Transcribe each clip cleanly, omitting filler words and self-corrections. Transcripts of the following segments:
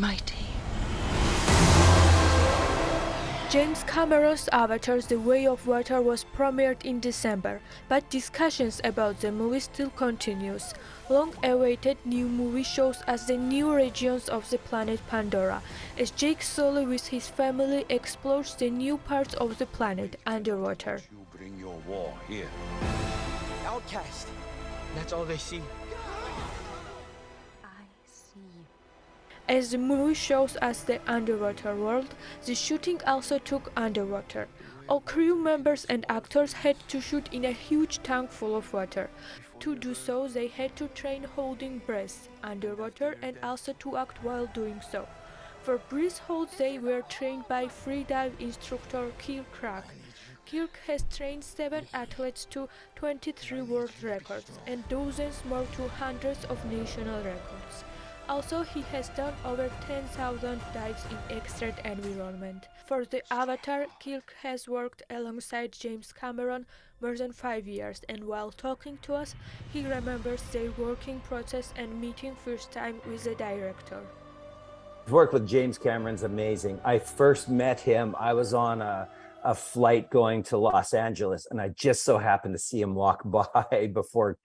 mighty. James Cameron's Avatar: The Way of Water was premiered in December, but discussions about the movie still continues. Long-awaited new movie shows us the new regions of the planet Pandora, as Jake Sully with his family explores the new parts of the planet underwater. You bring your war here. Outcast. That's all they see. As the movie shows us the underwater world, the shooting also took underwater. All crew members and actors had to shoot in a huge tank full of water. To do so, they had to train holding breaths underwater and also to act while doing so. For breath holds, they were trained by freedive instructor Kirk Krack. Kirk has trained 7 athletes to 23 world records and dozens more to hundreds of national records. Also, he has done over 10,000 dives in extreme environment. For the Avatar, Kirk has worked alongside James Cameron more than 5 years, and while talking to us, he remembers their working process and meeting first time with the director. Work with James Cameron's amazing. I first met him, I was on a flight going to Los Angeles, and I just so happened to see him walk by before,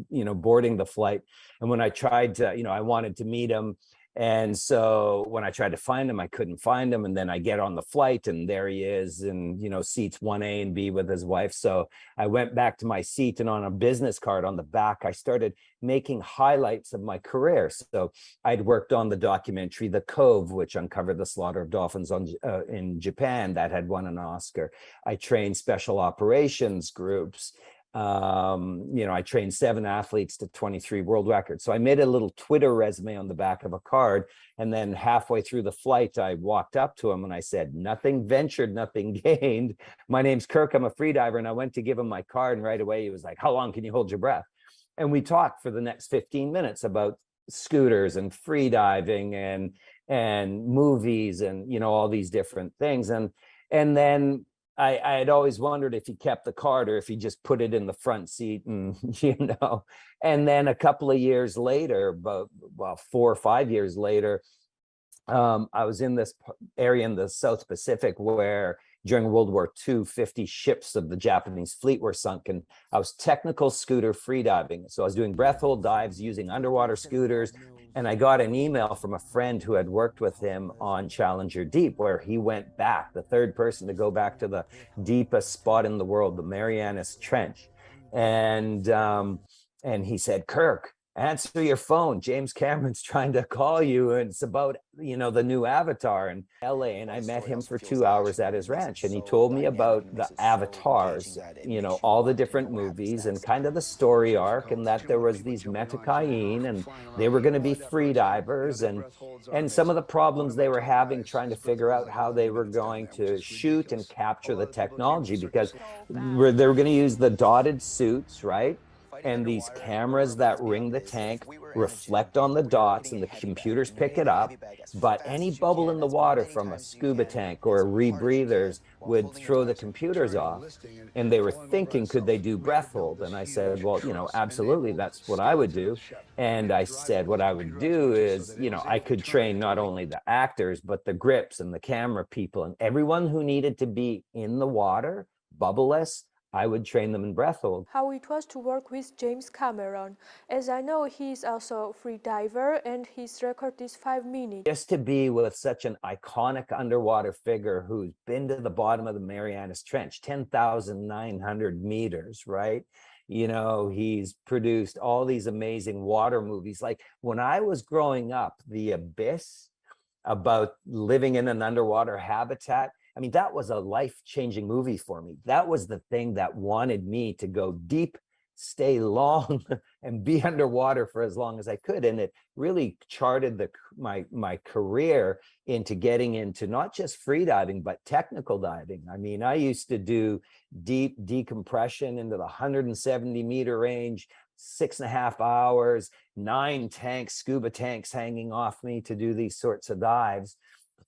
boarding the flight. And when I tried to, I wanted to meet him. And so when I tried to find him, I couldn't find him. And then I get on the flight and there he is in, seats 1A and B with his wife. So I went back to my seat, and on a business card on the back, I started making highlights of my career. So I'd worked on the documentary The Cove, which uncovered the slaughter of dolphins in Japan, that had won an Oscar. I trained special operations groups. I trained 7 athletes to 23 world records. So I made a little Twitter resume on the back of a card. And then halfway through the flight, I walked up to him and I said, "Nothing ventured, nothing gained. My name's Kirk, I'm a freediver." And I went to give him my card, and right away he was like, "How long can you hold your breath?" And we talked for the next 15 minutes about scooters and freediving and movies and, all these different things. And then I had always wondered if he kept the card or if he just put it in the front seat and, and then a couple of years later, about 4 or 5 years later, I was in this area in the South Pacific where during World War II, 50 ships of the Japanese fleet were sunk, and I was technical scooter freediving. So I was doing breath hold dives using underwater scooters. And I got an email from a friend who had worked with him on Challenger Deep, where he went back, the third person to go back to the deepest spot in the world, the Marianas Trench. And he said, "Kirk, answer your phone. James Cameron's trying to call you. And it's about, the new Avatar in LA." And I met him for 2 hours at his ranch. And he told me about the avatars, all the different movies and kind of the story arc, and that there was these Metakain and they were going to be free divers, and some of the problems they were having trying to figure out how they were going to shoot and capture the technology, because they were going to use the dotted suits, right? And these cameras that ring the tank reflect on the dots and the computers pick it up, but any bubble in the water from a scuba tank or a rebreathers would throw the computers off. And they were thinking, could they do breath hold? And I said, well, absolutely, that's what I would do. And I said, what I would do is, I could train not only the actors, but the grips and the camera people and everyone who needed to be in the water, bubbleless. I would train them in breath hold. How it was to work with James Cameron. As I know, he is also a free diver and his record is 5 minutes. Just to be with such an iconic underwater figure who's been to the bottom of the Marianas Trench, 10,900 meters, right? He's produced all these amazing water movies. Like when I was growing up, The Abyss, about living in an underwater habitat, I mean, that was a life-changing movie for me. That was the thing that wanted me to go deep, stay long, and be underwater for as long as I could. And it really charted my career into getting into not just free diving, but technical diving. I mean, I used to do deep decompression into the 170-meter range, 6.5 hours, 9 tanks, scuba tanks hanging off me to do these sorts of dives,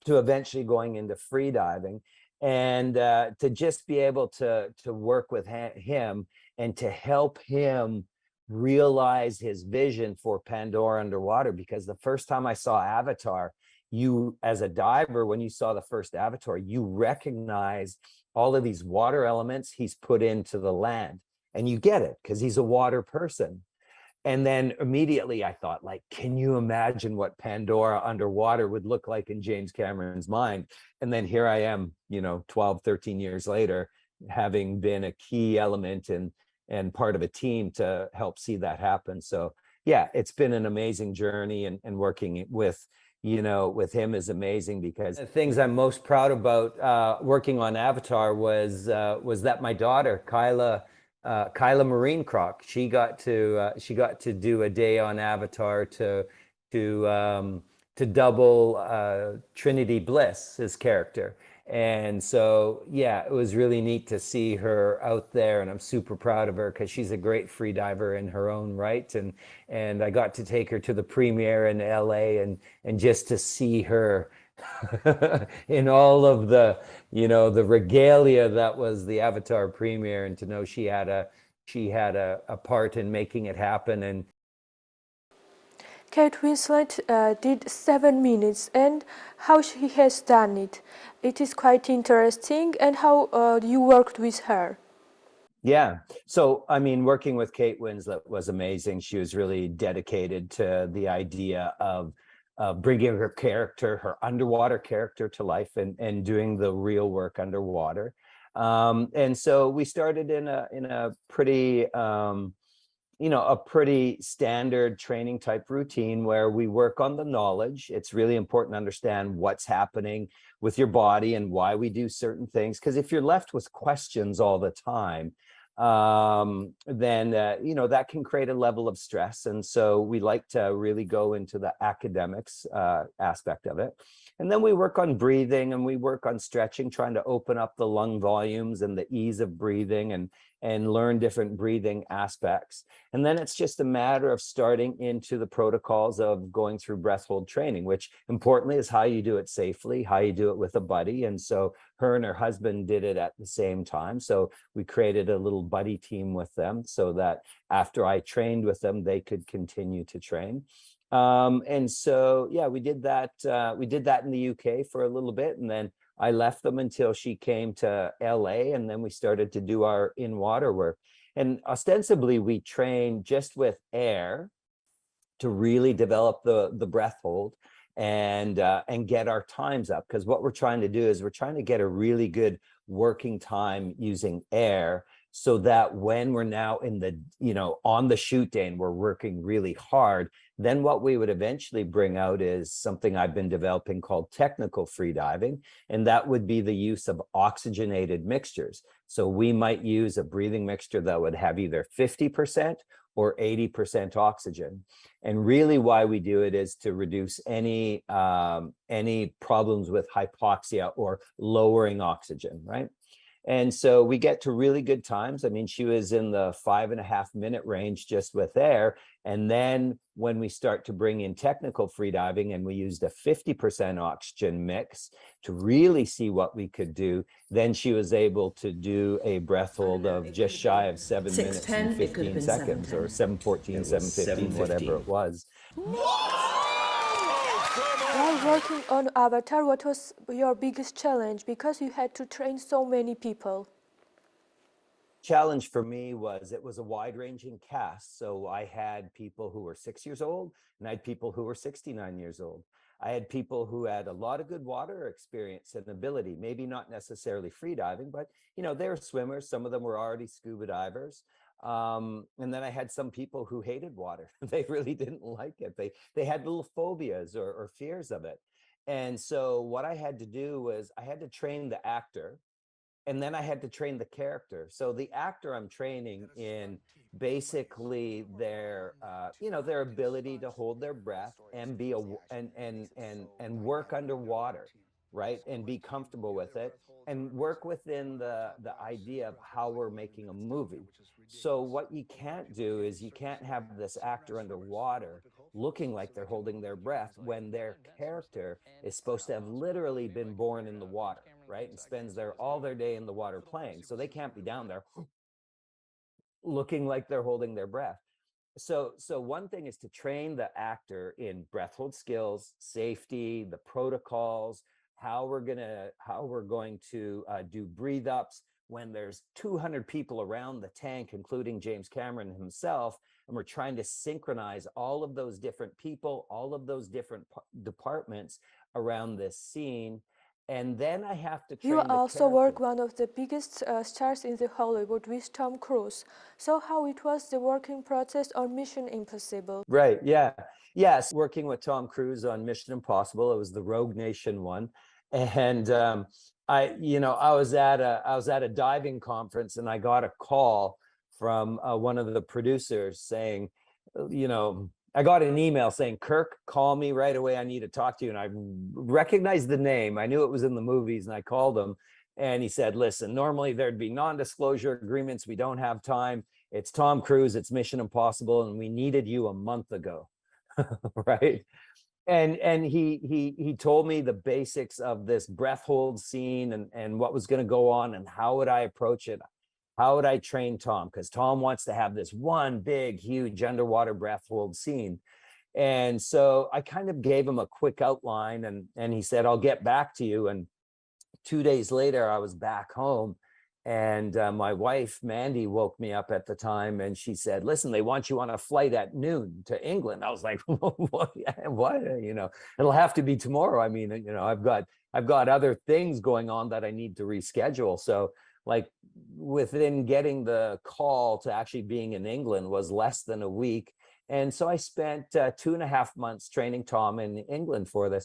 to eventually going into free diving, and to just be able to work with him and to help him realize his vision for Pandora underwater. Because the first time I saw Avatar, you, as a diver, when you saw the first Avatar, you recognized all of these water elements he's put into the land, and you get it because he's a water person. And then immediately I thought, like, can you imagine what Pandora underwater would look like in James Cameron's mind? And then here I am, 12, 13 years later, having been a key element and part of a team to help see that happen. So yeah, it's been an amazing journey, and working with him is amazing, because the things I'm most proud about working on Avatar was that my daughter, Kyla Marine Croc, she got to do a day on Avatar to double Trinity Bliss, his character. And so yeah, it was really neat to see her out there, and I'm super proud of her because she's a great free diver in her own right. And I got to take her to the premiere in LA, and just to see her in all of the regalia that was the Avatar premiere, and to know she had a part in making it happen. And Kate Winslet did 7 minutes, and how she has done it. It is quite interesting, and how you worked with her. yeah, so I mean, working with Kate Winslet was amazing. She was really dedicated to the idea of bringing her underwater character to life, and doing the real work underwater. And so we started in a pretty a pretty standard training type routine, where we work on the knowledge. It's really important to understand what's happening with your body and why we do certain things. Because if you're left with questions all the time, then that can create a level of stress. And so we like to really go into the academics aspect of it. And then we work on breathing, and we work on stretching, trying to open up the lung volumes and the ease of breathing, and learn different breathing aspects. And then it's just a matter of starting into the protocols of going through breath hold training, which importantly is how you do it safely, how you do it with a buddy. And so her and her husband did it at the same time. So we created a little buddy team with them, so that after I trained with them, they could continue to train. And so, yeah, we did that. We did that in the UK for a little bit, and then I left them until she came to LA, and then we started to do our in-water work. And ostensibly, we trained just with air to really develop the breath hold, and get our times up. Because what we're trying to do is we're trying to get a really good working time using air, so that when we're now in the on the shoot day and we're working really hard, then what we would eventually bring out is something I've been developing called technical free diving, and that would be the use of oxygenated mixtures. So we might use a breathing mixture that would have either 50% or 80% oxygen. And really why we do it is to reduce any problems with hypoxia or lowering oxygen, right? And so we get to really good times. I mean, she was in the 5.5 minute range just with air. And then when we start to bring in technical free diving, and we used a 50% oxygen mix to really see what we could do, then she was able to do a breath hold of just shy of 7 minutes and 15 seconds, or 7:14, 7:15, whatever it was. While working on Avatar, what was your biggest challenge? Because you had to train so many people. Challenge for me was, it was a wide-ranging cast. So I had people who were 6 years old, and I had people who were 69 years old. I had people who had a lot of good water experience and ability, maybe not necessarily free diving, but they were swimmers. Some of them were already scuba divers. And then I had some people who hated water. They really didn't like it. They had little phobias or fears of it. And so what I had to do was I had to train the actor, and then I had to train the character. So the actor I'm training in basically their ability to hold their breath and be and work underwater, right? And be comfortable with it, and work within the idea of how we're making a movie. So what you can't do is you can't have this actor underwater looking like they're holding their breath when their character is supposed to have literally been born in the water, right? And spends all their day in the water playing. So they can't be down there looking like they're holding their breath. So one thing is to train the actor in breath hold skills, safety, the protocols, how we're going to do breathe ups when there's 200 people around the tank, including James Cameron himself, and we're trying to synchronize all of those different people, all of those different departments around this scene. And then I have to You train the also work character. one of the biggest stars in the Hollywood with Tom Cruise. So how it was the working process on Mission Impossible? Right. Yeah. Yes. Working with Tom Cruise on Mission Impossible. It was the Rogue Nation one. And I was at a diving conference and I got a call from one of the producers saying, I got an email saying, Kirk, call me right away. I need to talk to you. And I recognized the name. I knew it was in the movies and I called him and he said, listen, normally there'd be non-disclosure agreements. We don't have time. It's Tom Cruise, it's Mission Impossible, and we needed you a month ago. Right. And he told me the basics of this breath hold scene and what was going to go on and how would I approach it. How would I train Tom? Because Tom wants to have this one big, huge underwater breath hold scene. And so I kind of gave him a quick outline and he said, I'll get back to you. And 2 days later, I was back home and my wife, Mandy, woke me up at the time and she said, listen, they want you on a flight at noon to England. I was like, what? It'll have to be tomorrow. I mean, I've got other things going on that I need to reschedule. So like within getting the call to actually being in England was less than a week. And so I spent 2.5 months training Tom in England for this.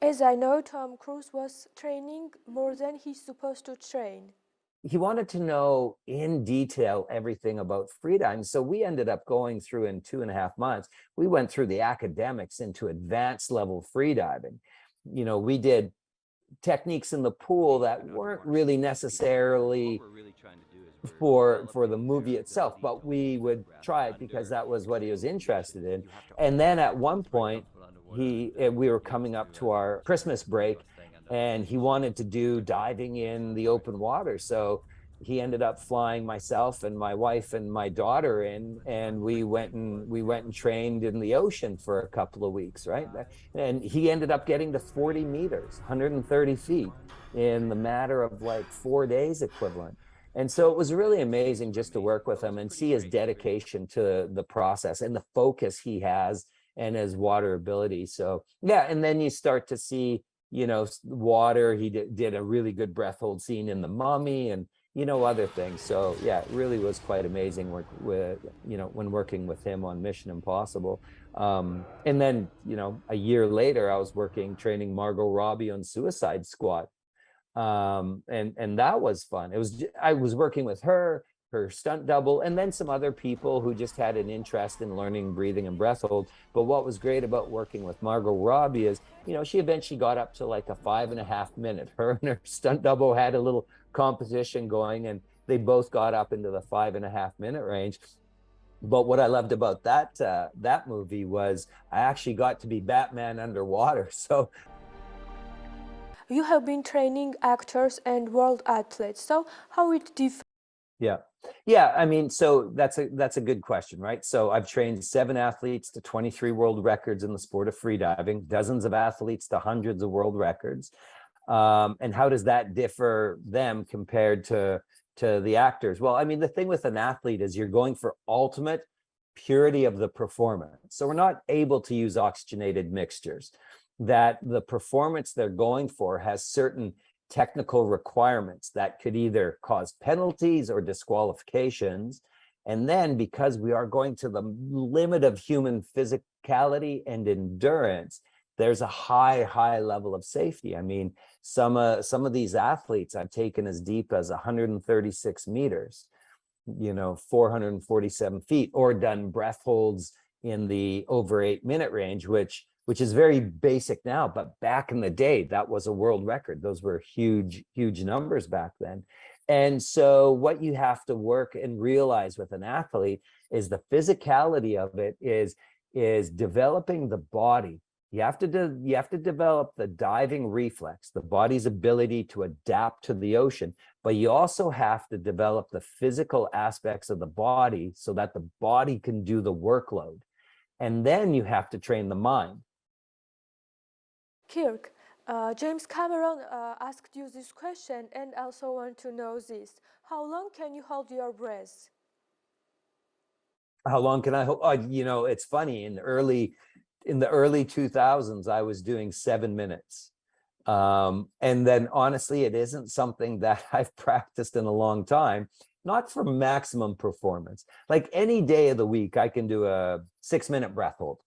As I know, Tom Cruise was training more than he's supposed to train. He wanted to know in detail everything about freediving. So we ended up going through in 2.5 months. We went through the academics into advanced level freediving. We did techniques in the pool that weren't really necessarily for the movie itself, but we would try it because that was what he was interested in. And then at one point, we were coming up to our Christmas break and he wanted to do diving in the open water. So he ended up flying myself and my wife and my daughter in, and we went and trained in the ocean for a couple of weeks, right? And he ended up getting to 40 meters, 130 feet in the matter of like 4 days equivalent. And so it was really amazing just to work with him and see his dedication to the process and the focus he has and his water ability. So yeah, and then you start to see, water. He did a really good breath hold scene in The Mummy and, other things. So yeah, it really was quite amazing work with, when working with him on Mission Impossible. And then, a year later, I was training Margot Robbie on Suicide Squad. And that was fun. I was working with her stunt double, and then some other people who just had an interest in learning breathing and breath hold. But what was great about working with Margot Robbie is, she eventually got up to like a 5.5 minute. Her and her stunt double had a little competition going, and they both got up into the 5.5 minute range. But what I loved about that movie was I actually got to be Batman underwater. So You have been training actors and world athletes. So how it differs? Yeah. I mean, so that's a good question, right? So I've trained 7 athletes to 23 world records in the sport of freediving, dozens of athletes to hundreds of world records. And how does that differ them compared to the actors? Well, I mean, the thing with an athlete is you're going for ultimate purity of the performance. So we're not able to use oxygenated mixtures. That the performance they're going for has certain technical requirements that could either cause penalties or disqualifications. And then because we are going to the limit of human physicality and endurance, there's a high level of safety. I mean, some of these athletes I've taken as deep as 136 meters, 447 feet, or done breath holds in the over 8-minute range, which is very basic now, but back in the day, that was a world record. Those were huge numbers back then. And so what you have to work and realize with an athlete is the physicality of it is developing the body You have to develop the diving reflex, the body's ability to adapt to the ocean, but you also have to develop the physical aspects of the body so that the body can do the workload. And then you have to train the mind. Kirk, James Cameron asked you this question and also want to know this. How long can you hold your breath? How long can I hold? You know, it's funny. In the early 2000s, I was doing 7 minutes. And then honestly, it isn't something that I've practiced in a long time, not for maximum performance. Like any day of the week, I can do a 6-minute breath hold,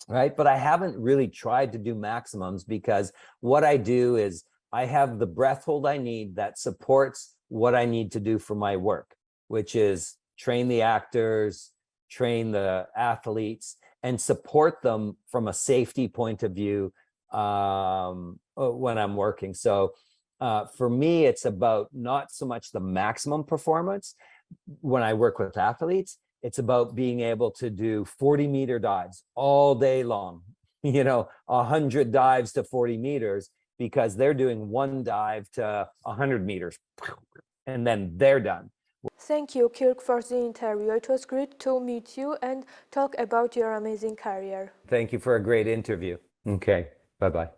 right? But I haven't really tried to do maximums because what I do is I have the breath hold I need that supports what I need to do for my work, which is train the actors, train the athletes, and support them from a safety point of view when I'm working. So for me, it's about not so much the maximum performance. When I work with athletes, it's about being able to do 40-meter dives all day long, 100 dives to 40 meters, because they're doing one dive to 100 meters and then they're done. Thank you, Kirk, for the interview. It was great to meet you and talk about your amazing career. Thank you for a great interview. Okay, bye-bye.